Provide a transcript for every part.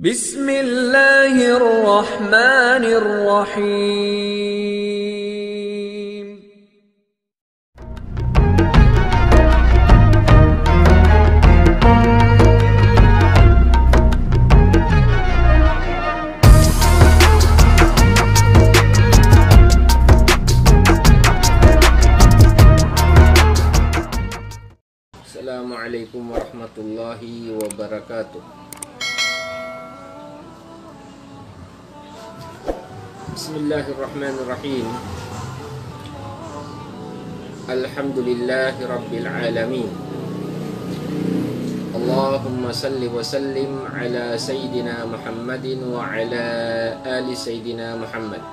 بسم الله الرحمن الرحيم. Assalamualaikum warahmatullahi wabarakatuh. Bismillahirrahmanirrahim. Alhamdulillahi rabbil alamin. Allahumma salli wa sallim ala Sayyidina Muhammadin wa ala ali Sayyidina Muhammad.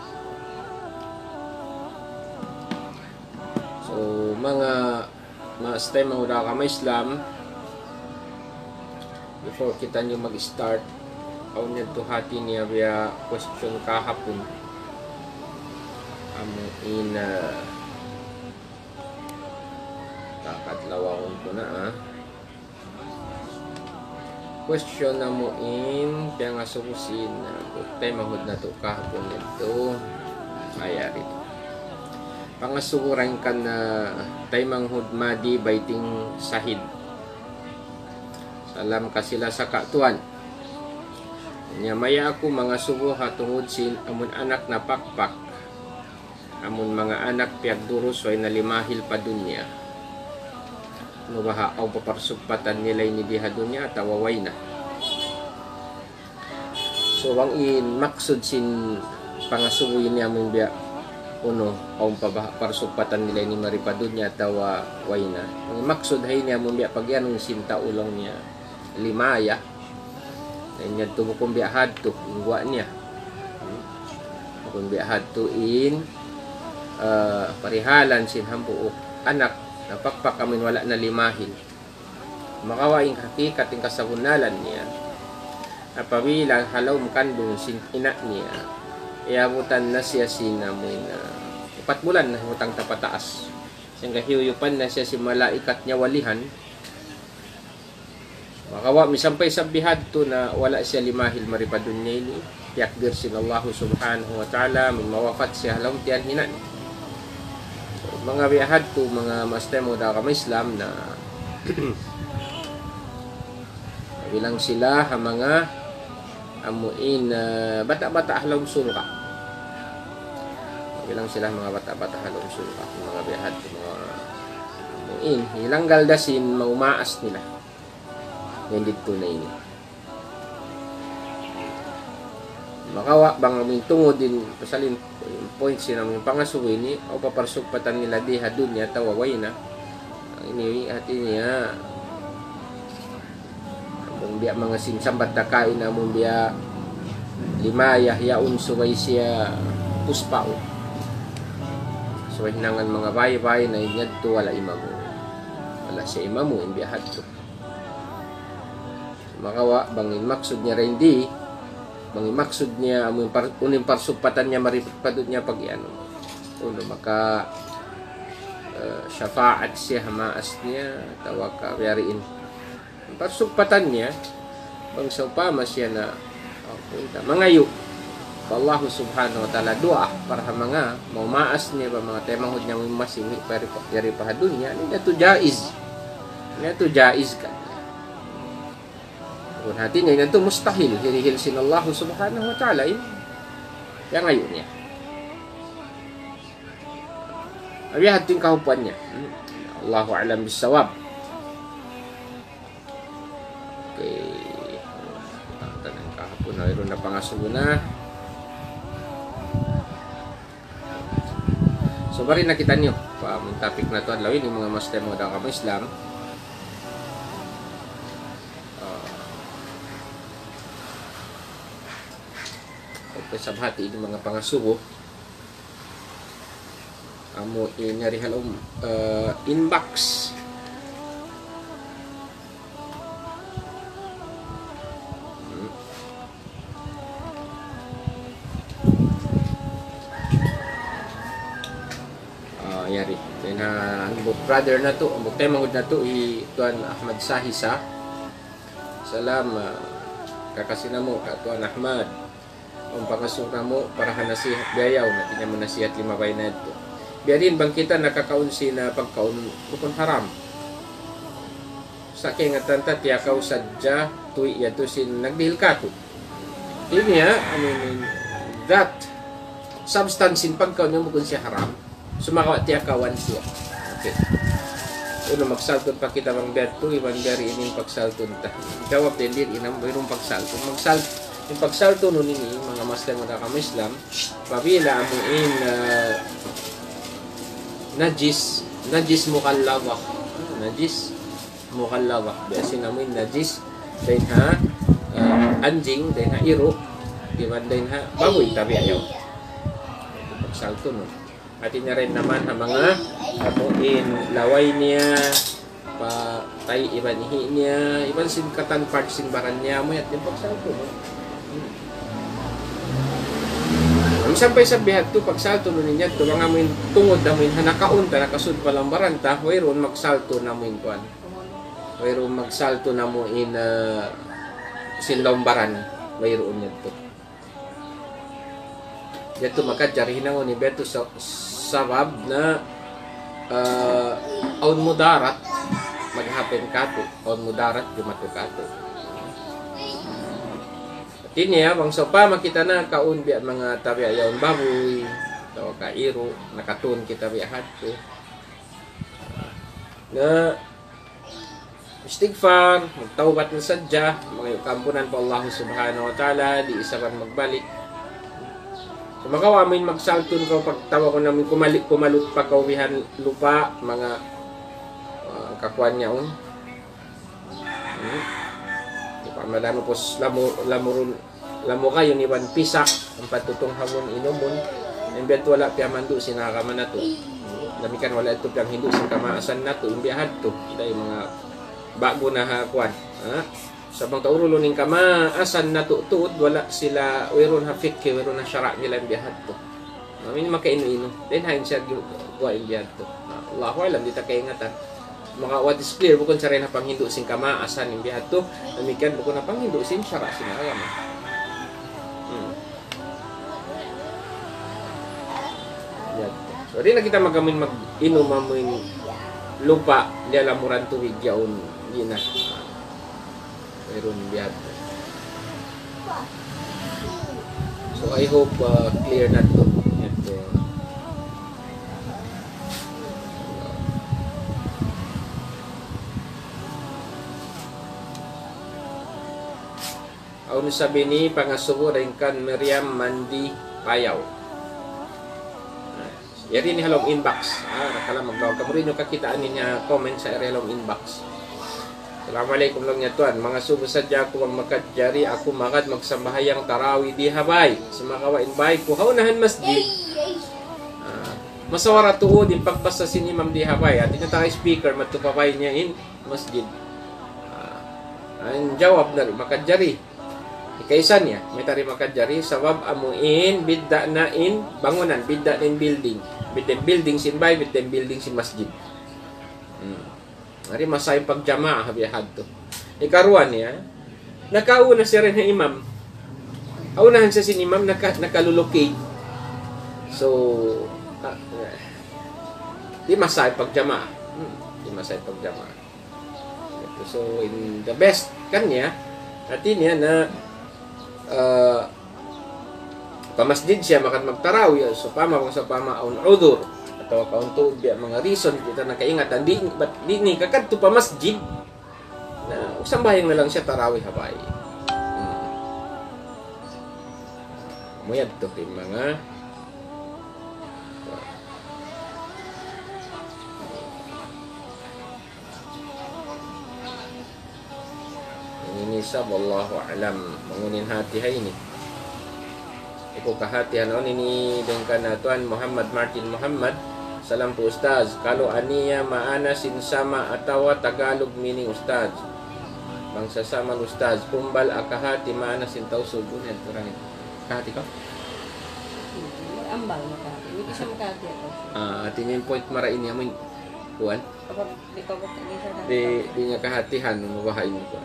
So, mga stay mga kama Islam, before kita nyo mag-start, ako nyo tuhati niya via question kahapon. Amuin kakadlawang ko na question na muin kaya nga sukusin tay mahud na to kahapon nito kaya rito pangasuguran ka na tay manghud madi baiting sahid salam ka sila sa katuan nya maya ako mga sugo hatungod sin amun anak na pakpak amun mga anak piagduros way nalimahil pa dunya nubaha aw paparsugpatan nila ni diha dunya tawaway na so wang in maksud sin pangasuguin niya amun biya uno aw paparsugpatan nila ni maripa dunya tawaway na ang maksud hay niya amun biya pagyanong sinta ulong niya limaya niya tumukong biya hadto ingwa niya kung biya hadto in parihalan sin hambuok anak napakpak amin wala na limahil makawaing hakikat yung kasahunalan niya napawilang halaw mukandong sin ina niya iabutan na siya sin amin 4 bulan na hutang tapataas siyang kahiyuyupan na siya si malaikat niya walihan makawa misampay sa bihad to na wala siya limahil maripadun niya ini yakdir sin Allah subhanahu wa ta'ala min mawafat siya halaw tiyan hinan mga biyahad to mga mastemo da kama Islam na bilang sila mga amuin bata-bata halong sulka bilang sila mga bata-bata halong sulka mga biyahad to mga amuin hilang galdasin maumaas nila yan dito na ini makawa bang aming tungod din pasalin point sinang pangasuwi ni o paparsugpatan nila diha dunya tawaway na ini hati niya among biya mga sinsambat na kain among biya limaya yaun suway siya puspao suway hinangan mga bay-bay na inyad to wala imamu wala siya imamu in biya hadto makawa bangin maksud niya rin di maksud niya uning parsupatan niya maripadod niya pag iano uno maka syafaat siya hamaas niya tawaka yariin parsupatan niya bang sa upama siya na punta mangayo Allah subhanahu wa ta'ala doa para mga maumaas niya ba mga temahod niya masingi para yari pahadun niya niya to jaiz ka kung hati niya ito mustahil hirihil sin Allah subhanahu wa ta'ala yan ngayon niya abi hating kahupuan niya Allahu a'lam bisawab okay tanang kahapon na mayroon na pangasugo na so bari nakita niyo pa mong topic na to adlawin yung mga master mo daw kamo Islam sabhati ng mga pangasugo amo inari halom inbox yari then brother na to tema na to i Tuan Ahmad Sahisa salam kakasinamo katuan Ahmad ang pangasong namo para nasihat biyayaw na tinya mo nasihat lima bay na ito biya din bang kita nakakaunsi na pagkaun bukon haram sa kaya nga tanta tiyakaw sadya tuwi yato sin nagdihil kato niya that substance in pagkaun yung bukon siya haram sumakawa tiyakawan siya okay uno magsalton pa kita mang beto ibang dari ining pagsalton ta jawab din din inang mayroong pagsalton yung pagsalton nun ini mga master mga kamislam pabila mo in najis mukallawak biasa namin najis din ha anjing din ha iro diman din ha baboy tabi ayaw pagsalton nun atin na rin naman ang mga amuin laway niya pa tay iban ihi niya iban sin katan part sin baran niya mo at yung pagsalto no? Ang sampay sa bihat to pagsalto no niya to mga amuin tungod amuin hanakaunta nakasud palang baranta wayron magsalto na amuin kuan wayron magsalto na amuin sin lombaran wayron niya to dito makadjari hinangon ni Beto sa sabab na aun mudarat maghapin kato aun mudarat jumato kato tinya bang sopa makita na kaun biya mga tabi ayaw baboy tawa kairo nakatun kita biya hadto na istighfar magtawbat ng sadya mga kampunan pa Allah subhanahu wa ta'ala di isa man magbalik makawamin magsalton ko pagtawa ko namin kumalut pa kawihan lupa mga kakuan niya madano po lamo kayo ni Juan Pisak ang patutong hamon inumon imbet wala piamandu sinakaman na to damikan wala ito piyang hindu sin kamaasan na to imbiyahad to dahil mga bago na hakuan sa bang taurulo ning kamaasan na tuod wala sila wayron ha fikhi wayron na syara nila biyahad to amin makaino-ino then hain siya gwa biyahad to Allahu alam dita kay ingatan mga what is clear bukon sa rin na panghindo sing kamaasan ning biyahad to damikan bukon na panghindo sin syara sinayam so di na kita magamin mag-inom amoy lupa di alamuran tuwig yaon di na mayroon biyad. So I hope clear na to. Aun sabi ni pangasubo rin kan Miriam Mandi Payaw. Yari ni halong inbox. Nakala magbawag. Kamu rin yung kakitaan niya comment sa halong inbox. Assalamualaikum lang niya tuan. Mga subo sadya ko ang makadjari. Ako magad magsambahayang tarawi di habay. Sumakawain bay ko. Haunahan masjid. Masawara tuod yung pagbasa sin imam di habay. At ito tayo speaker matupapay niya in masjid. Ang jawab na rin makadjari. Ikaisan niya. May tari makadjari. Sawab amuin bidda na in bangunan. Bidda na in building. Bidda building sin bay. Bidda building sin masjid. Ari masay pagjamaah biyahad to. Ikaruan niya, nakauna siya rin ng imam. Aunahan siya sin imam, nakalulocate. So, di masay pagjamaah. Di masay pagjamaah. So, in the best kanya, atin niya na pamasjid siya makan magtarawi. So, pama aun udur. Atau kaunto biya mga reason kita nakaingatan di ni kakadto pa masjid na usang bayang na lang siya tarawih habay. Muyad to kay mga ini sa wallahu alam mangunin hati hay ni. Iko kahatihan on ini dengan Tuan Muhammad Martin Muhammad. Salam po Ustaz. Kalau aniya maana sinsama atawa Tagalog meaning Ustaz. Bangsa sama Ustaz. Kumbal akahati maana sintaw subun yan. Kahati ka? Ambal makahati. Hindi siya makahati ako. Atin yung point mara ini amin. Kuan? Di niya kahatihan. Mabahain ko.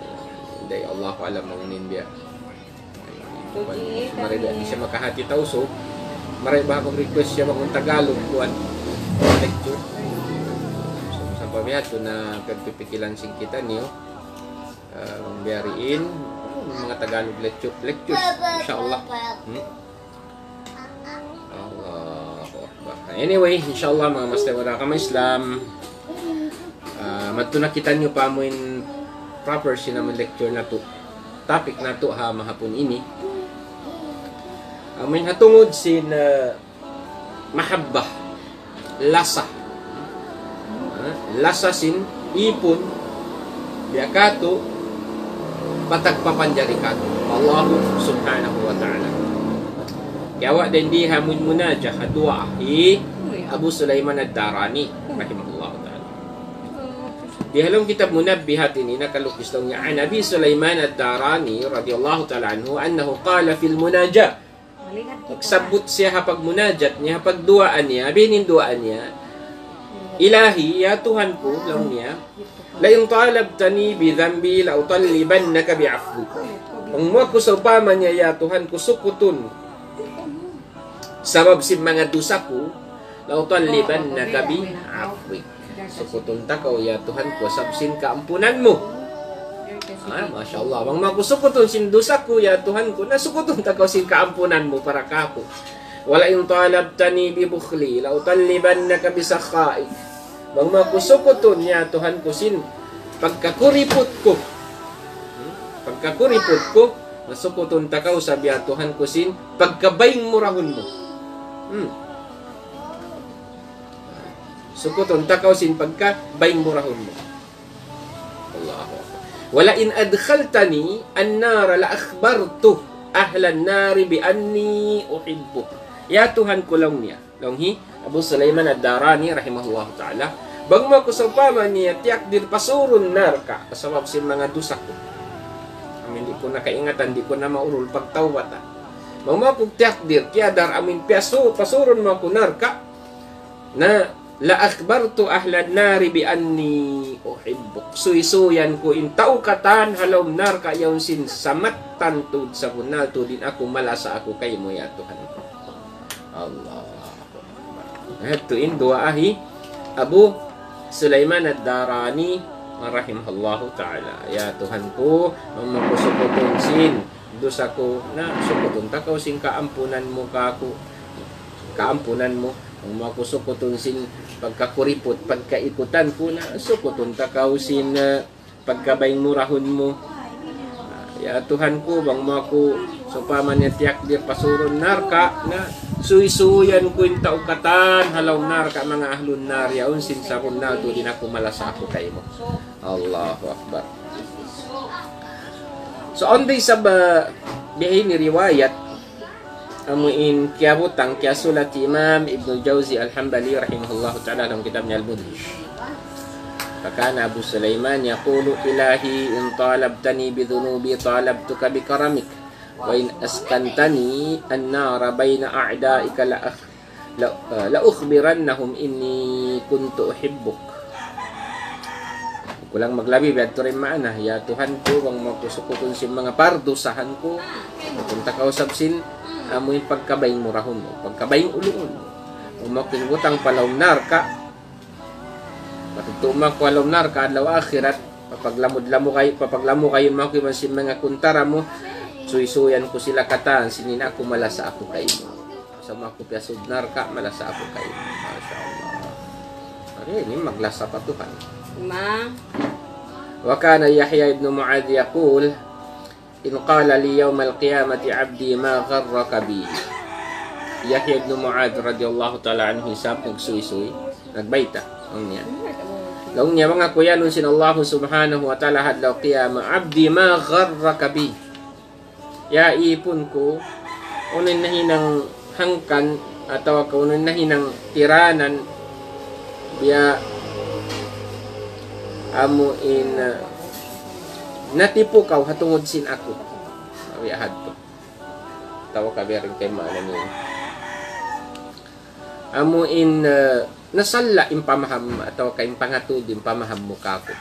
Hindi Allah alam mangunin biya. Maray ba di siya makahati tao so maray ba akong request siya akong Tagalog kuan lecture. So sa pabiyato na pagpipikilan sing kita niyo biyariin mga Tagalog lectures insyaallah. Allahu Akbar. Anyway, insyaallah mga master wala ka Islam. Madto nakita nyo pa mo in proper sinamang lecture na to. Topic na to ha mahapon ini. Amin hatungod sin mahabbah, lasa. Lasa sin ipon biakato patagpapanjari kato Allah subhanahu wa ta'ala. Kaya din di hamun munajah dua Abu Sulaiman ad-Darani rahimahullah ta'ala. Di halong kitab Munabbihat ini nakalukis daw niya an Abi Sulaiman ad-Darani radhiyallahu ta'ala anhu annahu qala fil munajah. Nagsabot siya hapag munajat niya, hapag duaan niya, bininduaan niya. Ilahi, ya Tuhan ko, lang niya, la yung talabtani bi dhanbi la utallibannaka bi afwi. Ang mo ko sa upama niya, ya Tuhan ko, sukutun. Sabab si mga dosa ko, la utallibannaka bi afwi. Sukutun takaw, ya Tuhan ko, sabsin kaampunan mo. Masya Allah. Bang makusukutun sin dosa ko, ya Tuhan ko, nasukutun takaw sin kaampunan mo para kako. Wala yung talabtani bi bukhli, la utallibannaka bi sakha'i. Bang makusukutun, ya Tuhan ko, sin pagkakuripot ko. Pagkakuripot ko, nasukutun takaw sabi, ya Tuhan ko, sin pagkabayng murahon mo. Sukutun takaw sin pagkabayng murahon mo. Allahu Akbar. Wala in adkhaltani an-nar la akhbartu ahlan nar bi anni uhibbuk. Ya Tuhan ko lang niya. Langhi Abu Sulaiman ad-Darani rahimahullah taala. Bang mo ko sa pama niya tiyak dir pasurun nar ka kasabab sin mga dosa ko. Amin di ko nakaingatan, di ko na maurul pagtawbata. Bang mo ko tiyak dir kaya dar amin pasurun mo ko nar ka na la akhbartu ahlan nari bi anni uhibbuk. Suisuyan ko in taukatan halom nar kayaw sin samat tantud sa kunal din ako malasa ako kay mo ya Tuhan. Allah. Ito in duaahi Abu Sulaiman ad-Darani rahimahullahu ta'ala. Ya Tuhan ko, makusukutun sin dosa ko na sukutun takaw sin kaampunan mo kako. Kaampunan mo ang makusukutun sin pagkakuripot, pagkaikutan ko na sukutun takaw sin pagkabayng murahon mo. Ya Tuhan ko, bang maku supaman niya tiyak di pasuron narka na suy-suyan ko yung taukatan halaw narka mga ahlun nar yaon sin sakon na to din ako malasa ako kay mo. Allahu Akbar. So on day sa bihay ni riwayat amuin kiabutang kiasulat Imam Ibn Jawzi Al-Hambali rahimahullah ta'ala dalam kitabnya Al-Mudhish. Fakana Abu Sulaiman yaqulu ilahi in talabtani bidhunubi talabtuka bikaramik wa in askantani an-nara bayna a'da'ika la ukhbirannahum inni kuntu uhibbuk. Kulang maglabi biadto rin maana ya Tuhan ko bang makusukutun sin mga pardusahan ko punta ka usab sin amoy pagkabayng murahon mo pagkabayng uluon mo makinbutang palawnar ka patutuma ko alawnar ka adlaw akhirat papaglamo kayo makiman sin mga kuntara mo suy-suyan ko sila kataan sinin ako malasa ako kayo sa mga kupyasudnar ka malasa ako kayo. Masya Allah. Ini maglasa pa Tuhan. Wa kana Yahya ibn Mu'adh yaqul in qala li yawm al-qiyamati 'abdi ma gharraka bi. Yahya ibn Mu'adh radhiyallahu ta'ala anhu hisab nagsuy-suy nagbaita niya. Laung niya mga kuyanon sin Allah subhanahu wa ta'ala hadlaw qiyama 'abdi ma gharraka bi. Ya ipon ko unin nahinang hangkan atau kaunin nahinang tiranan biya amuin natipo kaw hatungod sin ako awi ahad to tawa ka bering kay maana niya amuin nasalla impamaham atau kay pangatud impamaham mo kako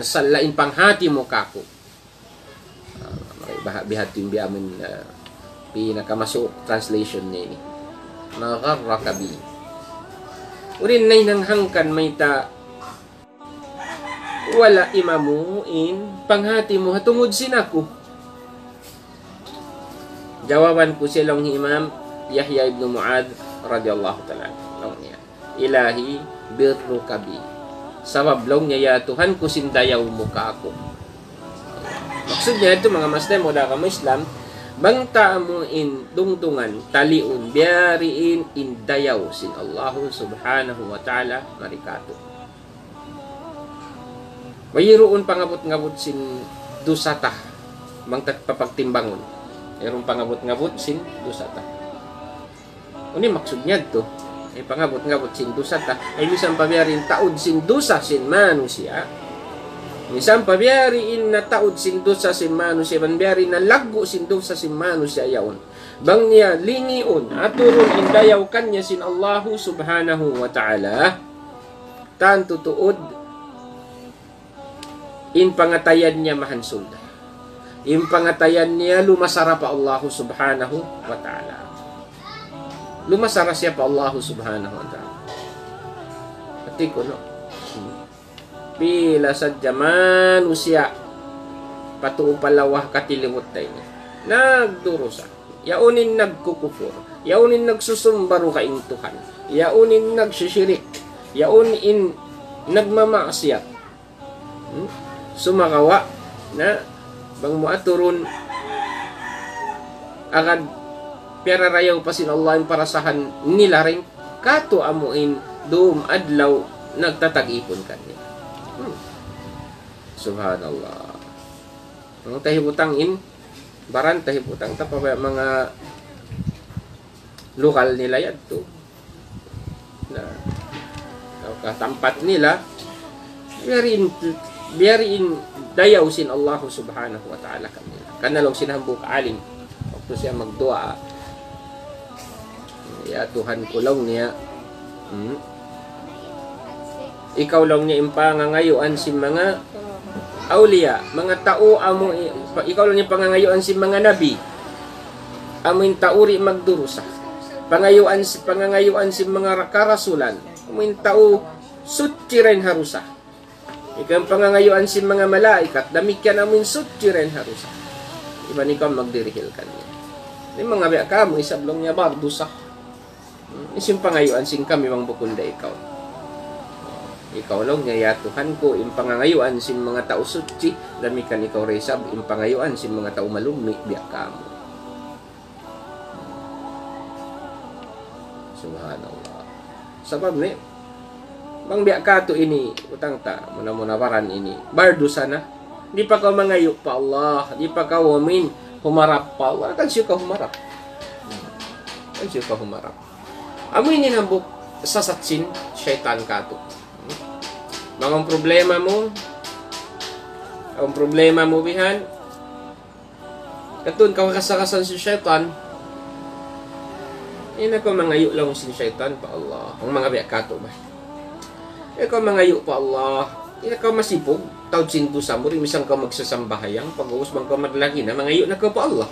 nasalla impanghati mo kako bihat yung biamin pinakamasuk translation niya ini. Magharraka bi. Urin nay nang hangkan may ta wala imamuin panghati mo hatungod sinako. Jawaban ko silong Imam Yahya ibn Mu'adh radhiyallahu ta'ala long niya. Ilahi birruka bi. Sabab long niya ya Tuhan ko sindayaw mo ka ako. Maksud niya ito mga Muslim o da ka Islam, bangta mo in dungdungan, taliun, biyariin, indayaw sin Allah subhanahu wa ta'ala marikato. Mayroon pangabot-ngabot sin dusata, bangtat papagtimbangon. Mayroon pangabot-ngabot sin dusata. Uni maksud niya ito, ay pangabot-ngabot sin dusata, ay misang pabiyarin taod sin dusa sin manusia. Misang pabiyarin na taod sin dosa sin manusia, pabiyarin na lago sin dosa sin manusia yaon. Bang niya lingion, aturun indayaw kanya sin Allahu subhanahu wa ta'ala, tan tutuod, in pangatayan niya mahansulda. In pangatayan niya lumasara pa Allahu subhanahu wa ta'ala. Lumasara siya pa Allahu subhanahu wa ta'ala. Pati ko no. Pila sa jaman usya patuo palawah katilimot tayo niya. Nagdurusa. Yaunin nagkukufur. Yaunin nagsusumbaro kaing Tuhan. Yaunin nagsisyirik. Yaunin nagmamaksiyat. Sumakawa na bang muaturun agad perarayaw pa sin Allah yung parasahan nila rin kato amuin doom adlaw nagtatag-ipon kanya. Subhanallah. Ang tahibutang baran tahibutang tapos mga lokal nila yan to na katampat nila biyarin dayaw sin Allah subhanahu wa ta'ala kanila. Kanalong sinahambuk alim waktu siya magdua ya Tuhan ko lang niya ikaw lang niya impangangayuan si mga awliya, mga tao amo ikaw lang niya pangangayuan si mga nabi amoin tauri magdurusa pangangayuan si mga karasulan amoin tao suci ren harusa ikaw pangangayuan si mga malaikat damikian amoin suci ren harusa iba ni ka magdirihil kanya ni mga biya ka mo isablong niya bardusa isim pangayuan sing kami mang bukunda ikaw lang niya Tuhan ko impangangayuan sin mga tao suci damikan ikaw resab impangayuan sin mga tao malumi biya kamo. Subhanallah. Sabab ni bang biya ka to ini utang ta muna-munawaran ini bardo sana di pa ka mangayo pa Allah di pa ka wamin humarap pa Allah kan siya ka humarap amoy ninambok sasatsin syaitan ka to. Mga problema mo bihan katun kakasakasan si syaitan ina ko mangayo lang si syaitan pa Allah ang mga biya kato ba ikaw mangayo pa Allah ina ka masipog tawd sinto sa mo rin misang ka magsasambahayang pag-uus bang ka madlagi na mangayo na ka pa Allah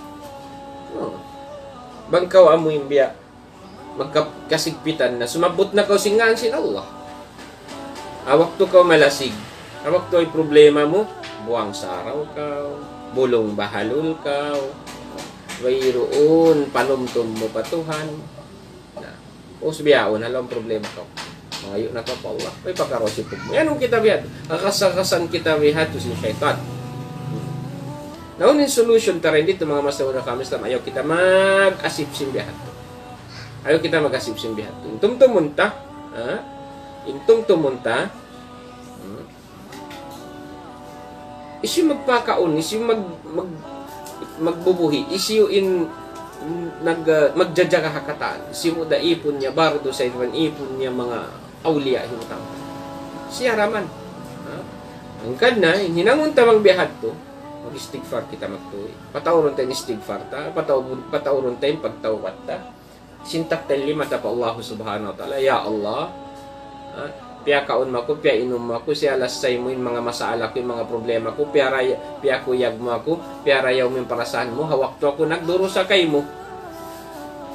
bang ka amo yung biya magkasigpitan na sumabot na ka singan sin Allah. Awak to ka malasig. Awak to ay problema mo. Buwang saraw ka. Bulong bahalul ka. Wayroon. Panumtum mo patuhan. Usbiyaon. Halang problema ka. Ngayon na ka pa Allah. May pagkarosipog mo. Yan ang kita biyad. Kakasakasan kita biyad to si syaitan. Naunin solution ta rin dito mga masaw na kami Islam. Ayaw kita mag-asip simbiyad to. Ayaw kita mag-asip simbiyad to. Intum tumunta. Intong tumunta isi magpakaon isi magbubuhi isi magjajaga hakataan isi mo daipon niya bardo sa iwan ipon niya mga awliya himutang siya raman ang kadna hinangon tamang biyahad to mag-istighfar kita magtuwi patawron tayo istighfar ta patawron tayo pagtawat ta sintak tayo lima ta pa Allah subhanahu wa ta'ala ya Allah Piya kaon mo ako, piya inom mo ako, siya lasay mo yung mga masaala ko, yung mga problema ko, piya kuyag mo ako, piya rayaw mo yung parasahan mo, hawak to ako, nagduro sa kay mo.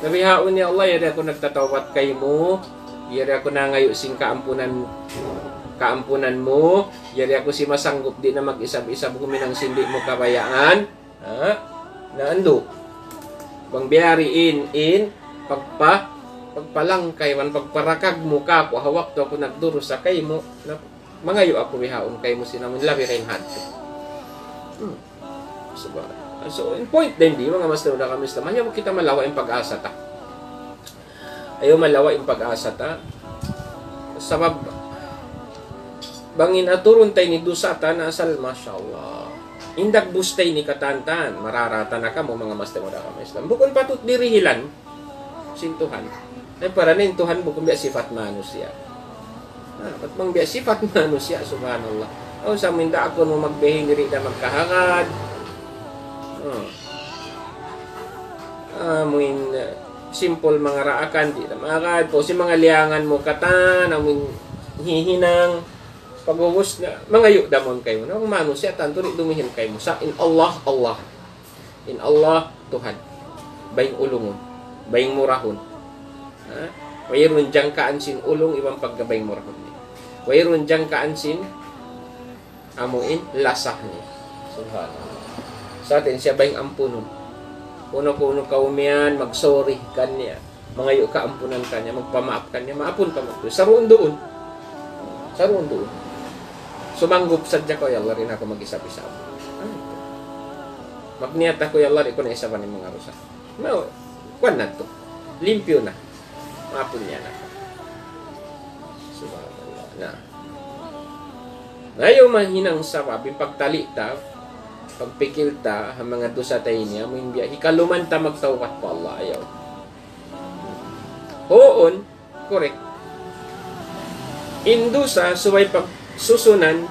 Nabihaon ni Allah, yari ako nagtatawat kay mo, yari ako nangayo sing kaampunan mo, yari ako si masanggup di na mag-isab-isab huminang sindi mo kabayaan, ha? Naando. Bang biyari pagpalangkay man pagparakag mo ka ako hawak to ako nagduro sa kay mo na mangayo ako bihaon kay mo sinamon labi rin hadto. So in point din di mga master na kami Islam ayaw kita malawa yung pag-asa ta. Ayaw malawa yung pag-asa ta. Sabab bangin aturon tay ni dusata na asal masyaallah. Indak bustay ni katantan mararata na ka mo mga master na kami Islam. Bukod patut dirihilan sintuhan. Ay para nin Tuhan bukan biya sifat manusia. Ba't mang biya sifat manusia subhanallah. O sa minda ako mo magbehin diri na magkahangad. Amin simple mga raakan di na makakad po si mga liangan mo katan amin hihinang pagubos na mangayo damon kayo na manusia tanto rin dumihin kayo mo sa in Allah Tuhan baying ulungon baying murahon. Wayron diyang kaansin ulong ibang paggabayng murahon niya. Wayron diyang kaansin amuin lasah niya. Subhanallah. Sa atin siya baying ampunon. Kuno kaumian magsorry kanya. Mangayo ka ampunan kanya, magpamaap kanya, maapun ka mo. Saroon doon. Sumanggup sadya ko yalla rin ako mag-isap-isap. Magniat ako yalla rin ko na isa pa ni mga rusa. No, kuwan na to. Limpyo na. Maapon niya na. Subhanallah na. Ngayon mahinang sabab, pagtali ta, pagpikil ta, ang mga dosa tayo niya, mo yung biya, hikaluman ta magtawat po Allah, ayaw. Hoon, correct. Indusa, subay pagsusunan,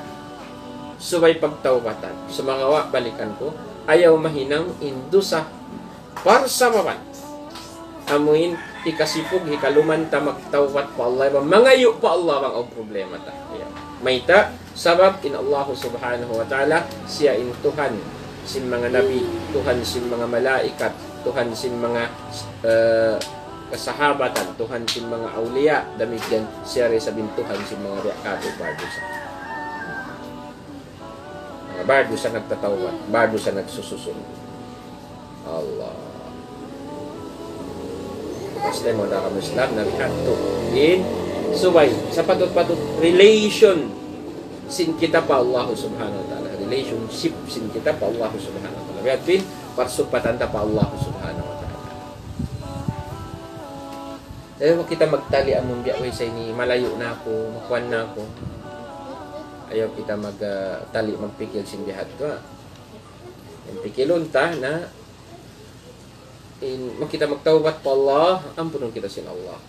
subay pagtawatan. Sumagawa, balikan ko, ayaw mahinang indusa, parsabawan. Amuin ikasipog hikaluman ta magtawat pa Allah mangayo pa Allah bang ang problema ta mayta sabab in Allah subhanahu wa ta'ala siya in Tuhan sin mga nabi Tuhan sin mga malaikat Tuhan sin mga kasahabatan Tuhan sin mga aulia damigyan siya rin sabing Tuhan sin mga riakato bardo sa nagtatawat bardo sa nagsususun Allah Muslim mo na kami Islam na bihanto in suway sa patut-patut relation sin kita pa Allah subhanahu wa ta'ala relationship sin kita pa Allah subhanahu wa ta'ala bihatin parsupatan ta pa Allah subhanahu wa ta'ala dahil kita magtali among biyaway sa ini malayo na ako makuan na ako ayaw kita magtali magpikil sin bihat ko yung pikilon ta na makita magtawbat pa Allah, ampunon kita sin Allah.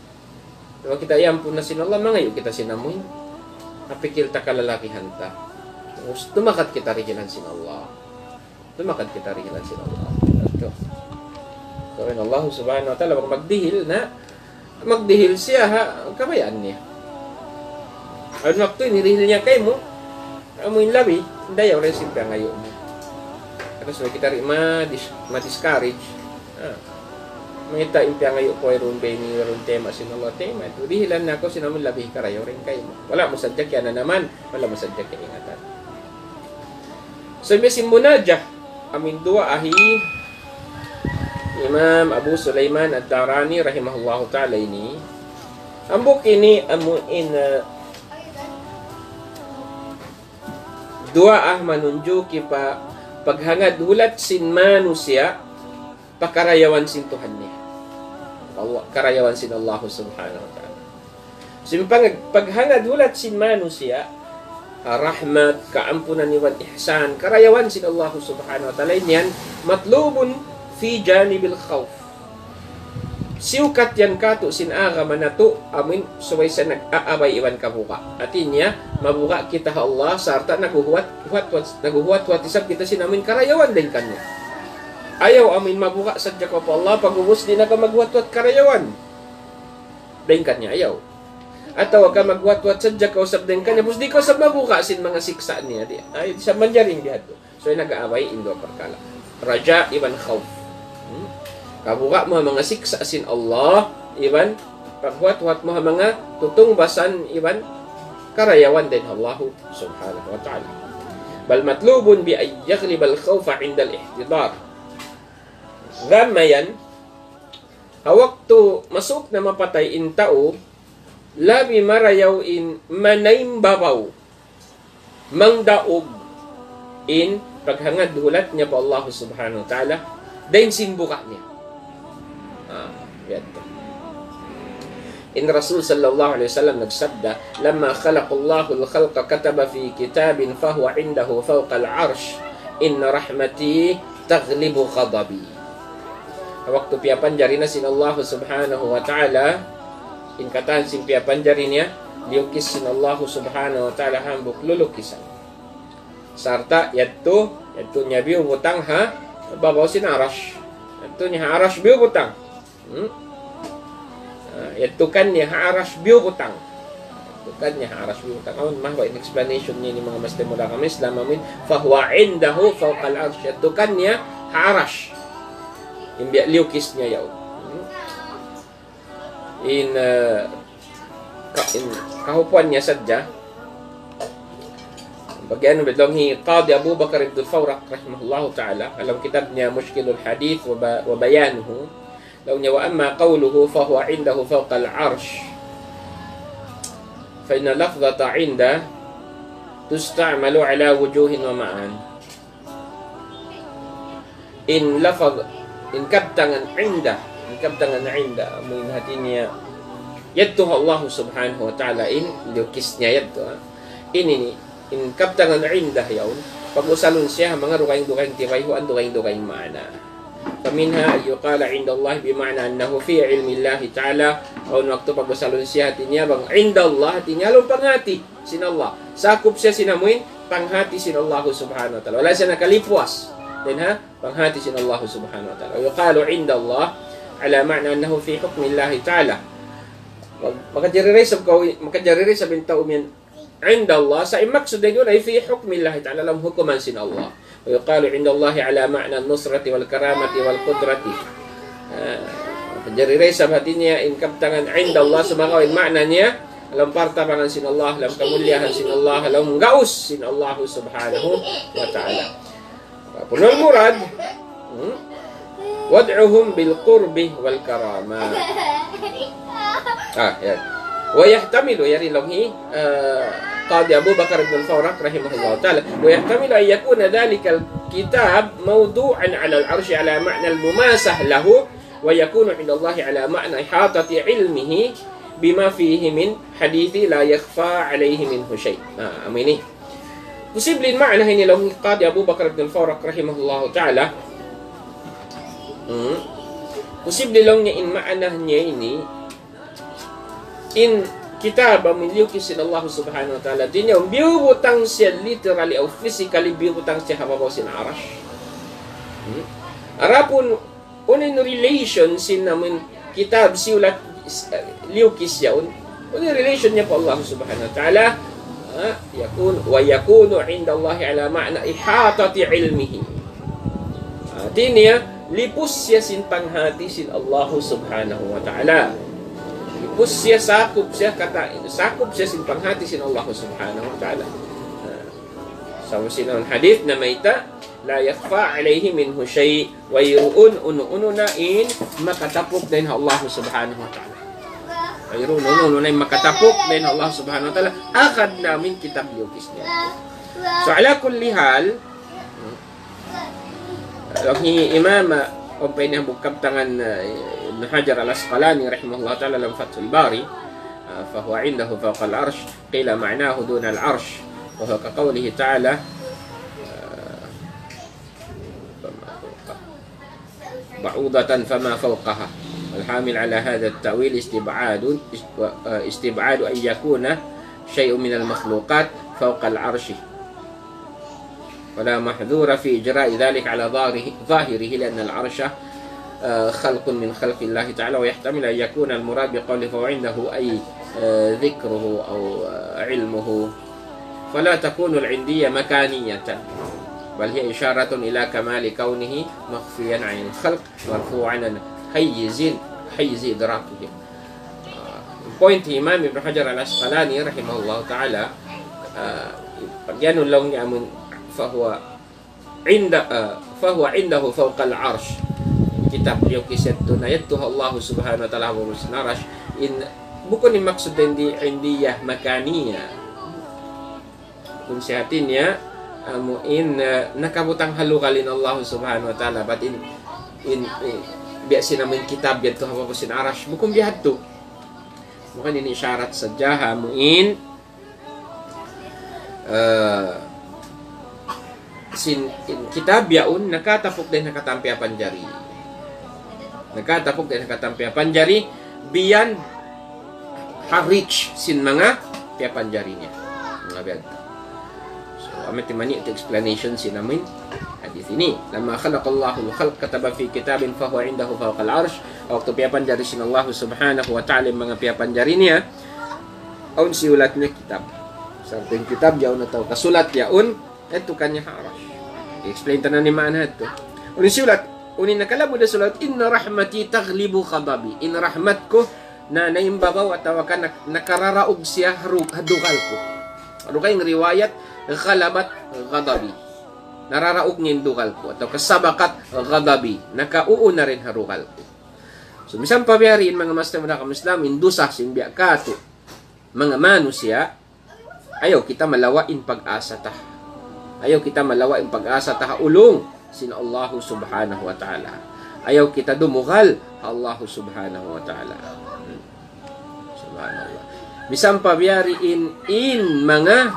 Diba kita iampun na sin Allah, mangayo kita sinamoy. Napikil ta kalalakihan ta. Tumakat kita rigilan sin Allah. So, in Allah subhanahu wa ta'ala, magdihil siya ha, kabayaan niya. Ang waktu nirihil niya kay mo, amoy labi, dayaw rin simpa ngayon mo. Kasi kita rin ma-discourage. Mangita impya ngayon ko ay rumbay ron tema sinulot tema ito dihilan na ako sinamon labih karayo rin kayo wala mo sadyak yan na naman wala mo sadyak yan ingatan so mesin munajah amin dua ahi Imam Abu Sulaiman Ad-Darani rahimahullahu ta'ala ini ambok ini amuin dua ah manunjuki pa paghangad hulat sin manusia pakarayawan sin Tuhan niya. Allah, karayawan sin Allah subhanahu wa ta'ala. Simpang paghangad hulat sin manusia, rahmat, kaampunan niwan, ihsan, karayawan sin Allah subhanahu wa ta'ala. Yan, matlubun fi janibil khawf. Siukat yan kato sin aga manato, amin, suway sa nag-aabay iwan kabuka. Atin niya, mabuka kita Allah, sarta naguhuat isab kita sin amin, karayawan din kanya. Ayaw amin mabuka sa Jacob Allah pagubos din na ka magwatwat karayawan. Bengkat niya ayaw. Atawa ka magwat-wat sadya ka usab din kanya, bus di ka usab mabuka sin mga siksa niya. Ay, sa manjaring diha to. So, nag-aaway, indo perkala. Raja, iban khawf. Kabuka mo mga siksa sin Allah, iban, pagwat-wat mo mga tutungbasan, iban, karayawan din Allah subhanahu wa ta'ala. Bal matlubun bi ay yaglib al-khawfa inda al-ihtidar. Gamayan, hawak to masuk na mapatay in tao, labi marayaw in manayimbabaw, mangdaog in paghangad hulat niya pa Allah subhanahu wa ta'ala, dahin sinbuka niya. Yan. In Rasul sallallahu alaihi wasallam nagsabda, lamma khalaqallahu al-khalqa kataba fi kitabin fahuwa indahu fawqa al-arsh, inna rahmati taghlibu ghadabi. Waktu pia panjari na sin Allah subhanahu wa ta'ala, in katan sin pia panjari niya, liukis sin Allah subhanahu wa ta'ala hambuk lulukisan. Sarta yatto niya biyo butang ha, babaw sin arash. Yatto niya arash biyo butang. Yatto kan niya arash biyo butang. Yatto kan niya arash biyo butang. Awan mahwa in explanation niya ni mga masjid mula kami Islam amin, fahuwa indahu fawqa al-arsh. Yatto kan niya arash. Imbiak liukis niya yaw. In kahupuan niya sadya, bagian bidlonghi Qadi Abu Bakar ibn al-Fawraq rahimahullahu ta'ala, alam kitab niya Mushkilul Hadith wa Bayanuhu, law niya wa amma qawluhu fahuwa indahu fawqa al-arsh, fa inna lafzata inda tusta'malu ala wujuhin wa ma'an. In lafaz in kabtangan inda amoy hati niya yadto Allah subhanahu wa ta'ala in liukis niya yadto ini in kabtangan inda yawn pag-usalon siya mga rukayng-dukayng tirayhuan dukayng-dukayng maana faminha yuqala inda Allah bima'na annahu fi ilmi Allah ta'ala o waktu pag-usalon siya hati niya bang inda Allah hati niya along panghati sin Allah sakop siya sinamuin panghati sin Allah subhanahu wa ta'ala wala siya nakalipwas din ha panghati sin Allah subhanahu wa ta'ala yuqalu inda Allah ala ma'na annahu fi hukmi Allah ta'ala makajariray sa bintao yan inda Allah sa imaksud na yun ay fi hukmi Allah ta'ala alam hukuman sin Allah wa yuqalu inda Allah ala ma'na nusrati wal karamati wal qudrati makajariray sa hati niya in kaptangan inda Allah sumakawin ma'na niya alam partabangan sin Allah alam kamulyahan sin Allah alam gaus sin Allah subhanahu wa ta'ala punol murad wad'uhum bil qurbi wal karama yan wa yahtamilu yari longhi Qadi Abu Bakar ibn al-Fawraq rahimahullah ta'ala wa yahtamilu an yakuna dhalika al-kitab mawdu'an 'ala al-'arshi 'ala ma'na al-mumasah lahu wa yakunu 'inda Allah 'ala ma'na ihatati 'ilmihi bima fihi min hadithi la yakhfa 'alayhi minhu shay'. Amini posibleng ma'na ini long Qadi Abu Bakar ibn al-Fawraq rahimahullah ta'ala posible lang niya in ma'na niya ini in kitab miliukisin Allah subhanahu wa ta'ala din yung biubutang siya literally o physically biubutang siya hababaw sin arash arapun unin relation sin namin kitab siulat liukis yaun unin relation niya po Allah subhanahu wa ta'ala yakunu inda Allah ala ma'na ihatati ilmihi din niya lipus siya sin panghati sin Allah subhanahu wa ta'ala lipus siya sakop siya sin panghati sin Allah subhanahu wa ta'ala sa sinang hadith na maita la yakhfa alayhi minhu shay wa yu'un unu na in makatapok din Allah subhanahu wa ta'ala mayroon na makatapok din Allah subhanahu wa ta'ala akad namin kitab liukis niya so ala kulli hal Lahi Imam Umpay na bukab tangan Ibn Hajar al-Asqalani rahimahullah ta'ala lam Fathul Bari fahuwa indahu fawqa al-arsh qila ma'nahu duna al-arsh wa huwa kaqawlihi ta'ala ba'udatan fama fawqaha والحامل على هذا التأويل استبعاد أن يكون شيء من المخلوقات فوق العرش ولا محذور في إجراء ذلك على ظاهره لأن العرش خلق من خلق الله تعالى ويحتمل أن يكون المراد بقوله فهو عنده أي ذكره أو علمه فلا تكون العندية مكانية بل هي إشارة إلى كمال كونه مخفيا عن الخلق مرفوعا عن حيز إدراكهم. Point Imam Ibn Hajar al-Asqalani rahimahullah ta'ala pagyanun lang niya amun fahuwa indahu fawqa al-arsh kitab yung kisetto na yattuha Allah subhanahu wa ta'ala wa musnarash in bukan yung maksud hindi indiyah makaniya kung sihatin niya in nakabutang halukalin Allah subhanahu wa ta'ala but in biasin namin kitab yattuha wa musnarash bukan bihat to bukan ini isyarat saja muin kitab yaun nakatapok din nakatampi panjari biyan harich sin mga panjari niya mga biyad. So amit mani ito explanation sin namin hadith ini lamma khalaqallahu al-khalq kataba fi kitabin fahuwa indahu fawqa al-arsh waktu piyapanjari sin Allah subhanahu wa ta'ala mga piyapanjari niya aun siulat niya kitab sarting kitab yaun atau kasulat yaun ito kanya harash i-explain tanan ni mana ito unin siulat unin nakalabo na sulat inna rahmati taghlibu ghadabi in rahmat ko na naimbabaw at tawakan nakararaog siya hadukal ko ano kayong riwayat ghalabat ghadabi nararaog niya dukal ko atau kasabakat ghadabi nakauo na rin harukal ko. So, misang pabiyariin mga master mo na kamislam, indusah simbya kato, mga manusia, ayaw kita malawain pag-asa ta. Ayaw kita malawain pag-asa ta ulong sina Allah subhanahu wa ta'ala. Ayaw kita dumugal Allah subhanahu wa ta'ala. Subhanallah. Misang pabiyariin in mga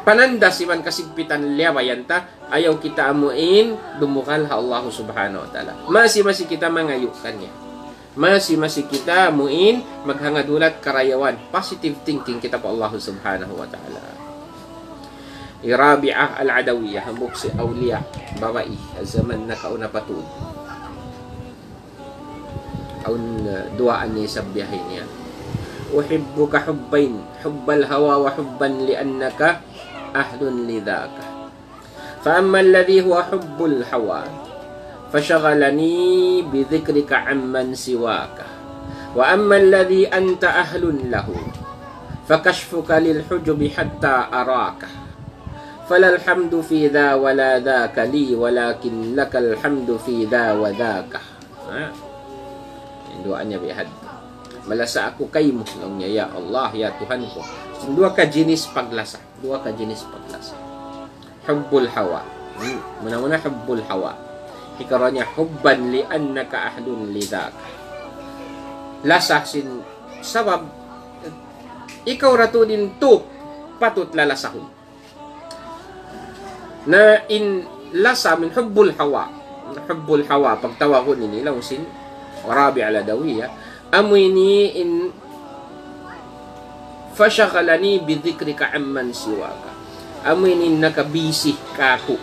pananda siman kasigpitan liawayanta ayaw kita amuin dumukal ha Allah subhanahu wa ta'ala masih kita mangayukan niya masih kita amuin maghangadulat karayawan positive thinking kita po Allah subhanahu wa ta'ala. Rabi'ah al-adawiyah hambuk si awliya babai zaman na kauna patud aun duaan ni sabbihin niya uhibbuka hubbain hubbal hawa wa hubban liannaka ahlun lidhaka فأما الذي هو حب الهوى فشغلني بذكرك عمن سواك وأما الذي أنت أهل له فكشفك للحجب حتى أراك فلا الحمد في ذا ولا ذاك لي ولكن لك الحمد في ذا وذاك. Doanya bihad malasa ako kay mo lang niya ya Allah ya Tuhan ko. Dua ka jenis paglasa hubbul hawa muna hubbul hawa hikaranya hubban li annaka ahlun lidhak lasah sin sabab ikaw rato din to patut lalasahon na in lasa min hubbul hawa pagtawag ni nilaw sin Rabi' al-Adawiyya amoy ni in fashaghalani bidhikrika amman siwaka amoy ni nakabisi kako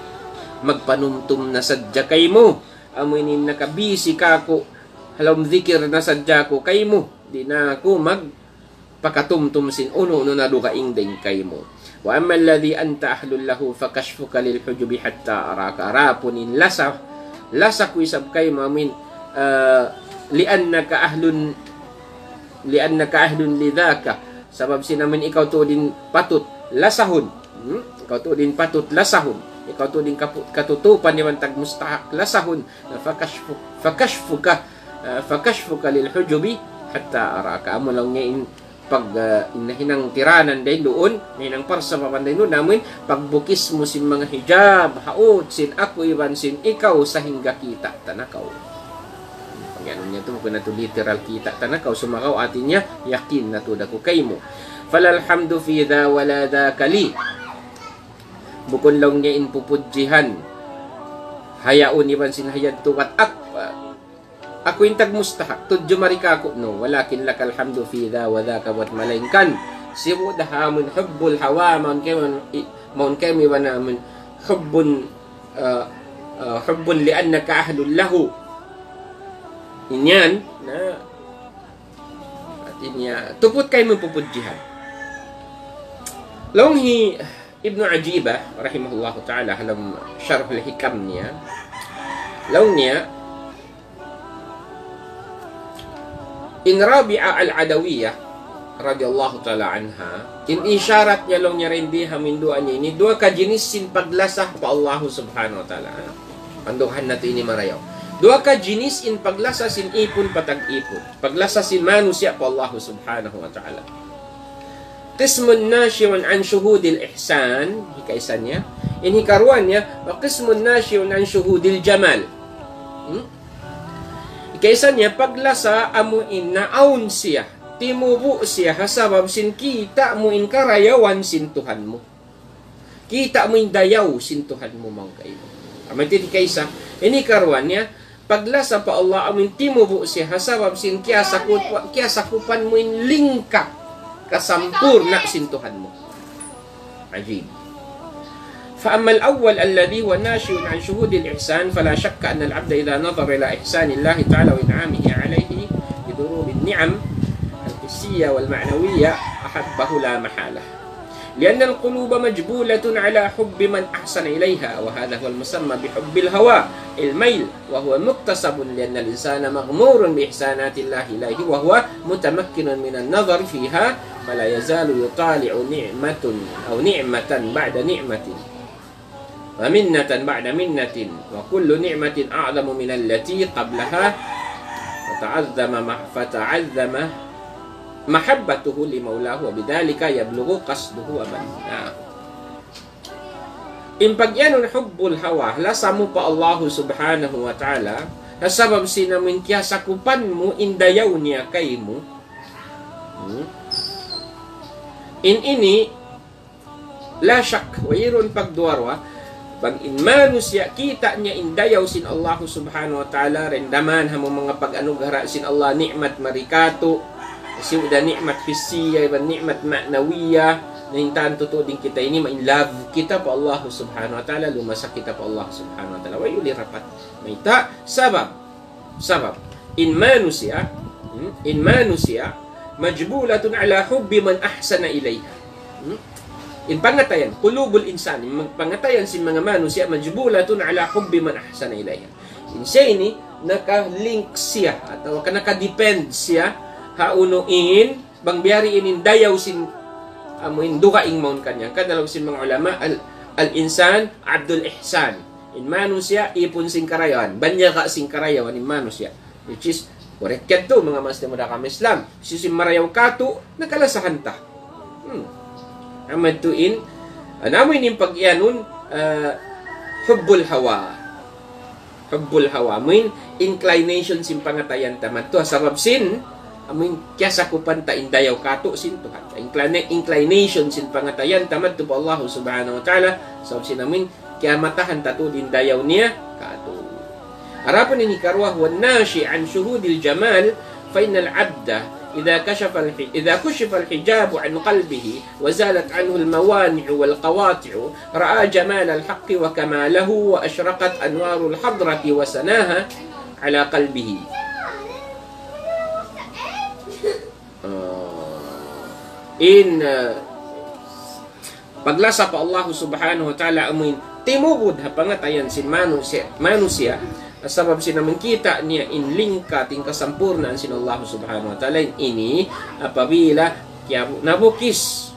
magpanumtum na sadya kay mo amoy ni nakabisi kako halom dhikir na sadya ko kay mo di na ako magpakatumtum sin uno na dukaing din kay mo wa amma alladhi anta ahlul lahu fakashfuka lil hujubi hatta araka rapunin lasa ko isab kay mo amin liannaka ahlun lidhaka sabab sinamin ikaw to din patut lasahon ikaw to din patut lasahon ikaw to din katutupan ni mantag mustahak lasahon fakashfuka lil hujubi hatta araka amo lang ngayon pag inahinang tiranan din doon inahinang parsa papanday doon namin pagbukis mo sin mga hijab haot sin ako iban sin ikaw sa hingga kita tanakaw ganun niya to kung nato literal kita tanakaw sumakaw atin niya yakin na to dako kay mo falalhamdu fi dha wala dha kali bukon lang niya inpupudjihan hayaon iban sin hayad tukat ako intag mustahak tudyo marika ko no walakin lakal hamdu fi dha wa dhaka wat malainkan sibu dahamun hubbul hawa man kami wa namun hubbun li annaka ahlul lahu inyan na inya tuput kay mapupudjihan. Long hi Ibnu Ajibah rahimahullahu taala dalam syarh al-hikam niya, long niya in Rabi'ah al-Adawiyah radhiyallahu taala anha, in isyarat niya long niya rin biha min dua niya ini dua ka jenis sin paglasah pa Allah subhanahu wa taala. Panduhan natin ini marayaw. Dua ka jenis in paglasa sin ipon patag ipon. Paglasa sin manusia pa Allah subhanahu wa ta'ala. Qismun nashi'un an syuhudil ihsan, hikaisan niya. In hikaruan niya, wa qismun nashi'un an syuhudil jamal. Hikaisan niya, paglasa amuin naaun siya, timubu siya, hasabab sin kita mo in karayawan sin Tuhan mo. Kita mo in dayaw sin Tuhan mo mga kayo. Amay hikaisa, in hikaruan niya, paglasa pa Allah amin timubu siya hasabab sin kya sakupan mo in lingka kasampurna sin Tuhan mo. Ajib. فأما الأول الذي هو ناشئ عن شهود الإحسان فلا شك أن العبد إذا نظر إلى إحسان الله تعالى وإنعامه عليه بضروب النعم الحسية والمعنوية أحبه لا محالة، لأن القلوب مجبولة على حب من أحسن إليها، وهذا هو المسمى بحب الهوى الميل، وهو مكتسب لأن الإنسان مغمور بإحسانات الله إليه وهو متمكن من النظر فيها، فلا يزال يطالع نعمة أو نعمة بعد نعمة ومنة بعد منة، وكل نعمة أعظم من التي قبلها، فتعظم محبته لمولاه وبذلك يبلغ قصده أبدا. In pagyanon hubbul hawa, lasamu pa Allah subhanahu wa ta'ala, nasabab sinamin kya sakupan mo, indayaw niya kay mo. In ini, la syak, wayron pagduarwa, pag inmanu siya, kita niya indayaw sin Allah subhanahu wa ta'ala, rendaman hamo mga pag-anugara sin Allah, ni'mat marikato, kasi udah nikmat fisiya, nikmat ma'nawiyah, na hintaan totoo din kita ini, ma-inlove kita pa Allah subhanahu wa ta'ala, lumasak kita pa Allah subhanahu wa ta'ala. Wayuli rapat. Mayta, sabab, in manusia, majbulatun ala hubbi man ahsana ilayha. In pangatayan, kulubul insan, pangatayan sin mga manusia, majbulatun ala hubbi man ahsana ilayha. In siya ini, naka-link siya, atau naka-depend siya, haunuin, bang biyari inin dayaw sin amuin duka ing maun kanya. Kadalaw sin mga ulama, al-insan, abdul ihsan. In manusia, ipon sing karayawan. Banya ka sing karayawan in manusia. Which is, correct yan to, mga mas na kami Islam. Sisim marayaw kato, nakalasahan ta. Amad tuin, namin yung pag-ianun, hubbul hawa. Hubbul hawa. Amin, inclination sin pangatayan taman to. Sabab sin, amin kya sakupan ta indayaw kato sin Tuhan. Inclination sin pangatayan tamad to pa Allah subhanahu wa ta'ala. So sinamin kya matahan tato din dayaw niya kato. Harapan ini karwah wa nashi an syuhudil jamal fa innal abda idza kashafa al-hijab an qalbihi wa zalat anhu al-mawani' wal qawati' ra'a jamal al-haqq wa kamalahu wa ashraqat anwarul hadrati wa sanaha ala qalbihi. Paglasa pa Allah subhanahu wa ta'ala amin timubud ha pangatayan sin manusia sabab sinamin kita niya in lingka ting kasampurnaan sin Allah subhanahu wa ta'ala ini apabila kaya nabukis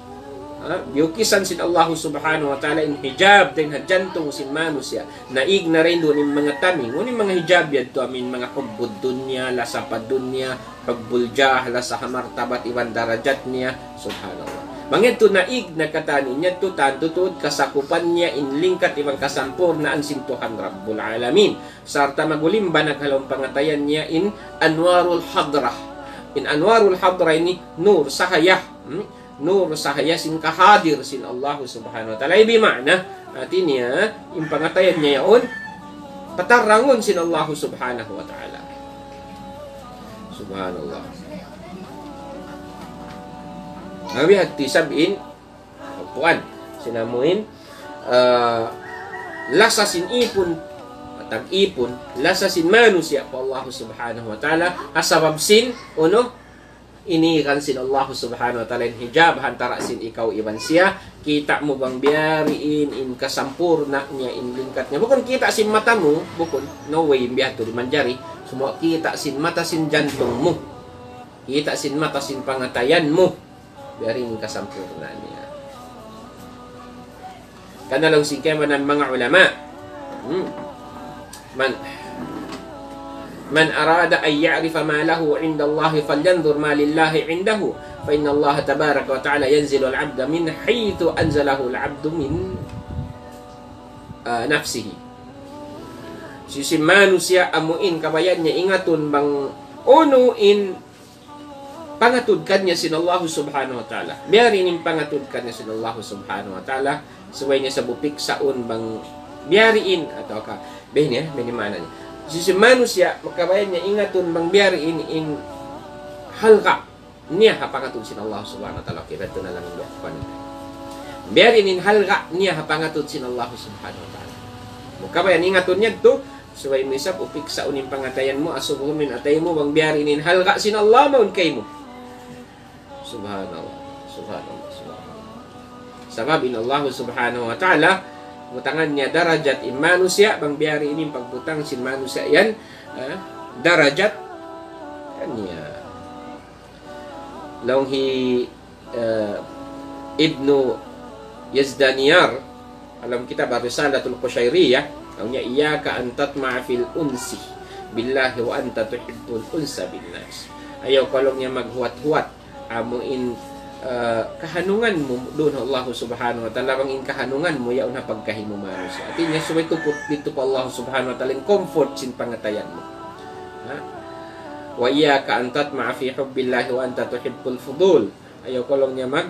biukisan sin Allah subhanahu wa ta'ala in hijab din hadjantong sin manusia naig na rin doon yung mga taming yung mga hijab yan to amin mga hubbud dunya lasapad dunya pagbuljah lasa hamartabat iwan darajat niya subhanallah mangit to naig na katanin niya to tantutod kasakupan niya in lingkat ibang kasampurnaan sin Tuhan Rabbul Alamin sarta magulimba naghalong pangatayan niya in anwarul hadrah in anwarul hadrah ini nur sahayah nur sahaya sin kahadir sin Allah subhanahu wa ta'ala. Ibi makna, natin niya, yung pangatayan niya yun, patarangon sin Allah subhanahu wa ta'ala. Subhanallah. Ngawi hati sabin, puan, sinamuin, lasa sin ipon, patag ipon, lasa sin manusia po Allah subhanahu wa ta'ala, asabab sin, uno, ini kan sin Allah subhanahu wa ta'ala hijab antara sin ikaw iban siya. Kita mo bang biyariin in kasampurna niya in lingkatnya. Bukan kita sin matamu, bukan. No way biyato di manjari. Semua kita sin mata sin jantung mo. Kita sin mata sin pangatayan mo. Biyarin kasampurna niya. Kanalang sikema ng mga ulama. Man arada ay ya'rifa ma lahu 'inda Allah falyanzur ma lillahi 'indahu fa inna Allah tabaraka wa ta'ala yanzilu al-'abda min haythu anzalahu al-'abdu min nafsihi. Si manusia amuin kabayan niya ingatun bang unuin pangatudkan niya sin Allah subhanahu wa ta'ala. Biyarin yung pangatudkan niya sin Allah subhanahu wa ta'ala. Suway niya sa bupik saun bang biyariin atau ka behnya mana niya. Si manusia makabayan niya ingatun bang biyariin in halqa niya hapangatun sin Allah subhanahu wa ta'ala. Kira ito na lang niya. Biyarin in halqa niya hapangatun sin Allah subhanahu wa ta'ala. Makabayan ingatun niya to suway mo isap upik saun yung pangatayan mo asubumin atay mo bang biyariin in halqa sin Allah maun kay mo. Subhanallah. Subhanallah. Sabab in Allah subhanahu wa ta'ala butangan niya darajat in manusia bang biyari ini pagbutang sin manusia yan darajat kanya longhi Ibnu Yazdaniyar alam kita Risalatul Qushairiyah longnya iyyaka an tatma'a fil unsi billahi wa anta tuhibbul unsa bin nas. Ayaw kalong niya maghuwat-huwat amuin kahanungan mo doon Allah subhanahu wa ta'ala bangin kahanungan mo yaon na pagkahimo manusia atin niya subay tupot dito pa Allah subhanahu wa ta'ala comfort sin pangatayan mo wa iyyaka an tatma'a fi hubbillahi wa anta tuhibbul fudul. Ayaw kolong niya mag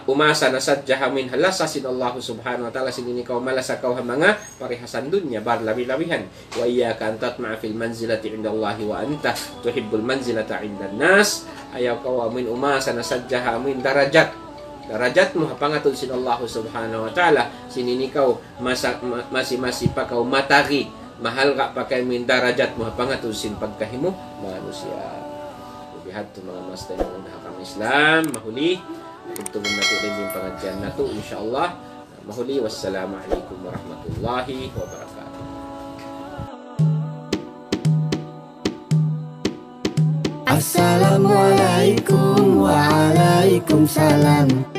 umasa na sadya hamin halasa sin Allah subhanahu wa ta'ala sin ikaw malasa kaw mga parihasan dunya bar labi-labihan. Wa iyyaka an tatma'a fil manzilati inda Allah wa anta tuhibbul manzilata inda nas. Ayaw kaw amin umasa na sadya amin darajat mo hapangatun sin Allah subhanahu wa ta'ala sinini kaw masi pa kaw matagi mahal ka pa kay min darajat mo hapangatun sin pagkahimo manusia. Bihat to mga master ng unahakang Islam mahuli ito muna natin yung pangadyan na ito insyaAllah mahuli. Wassalamualaikum warahmatullahi wabarakatuh. Assalamualaikum waalaikumsalam.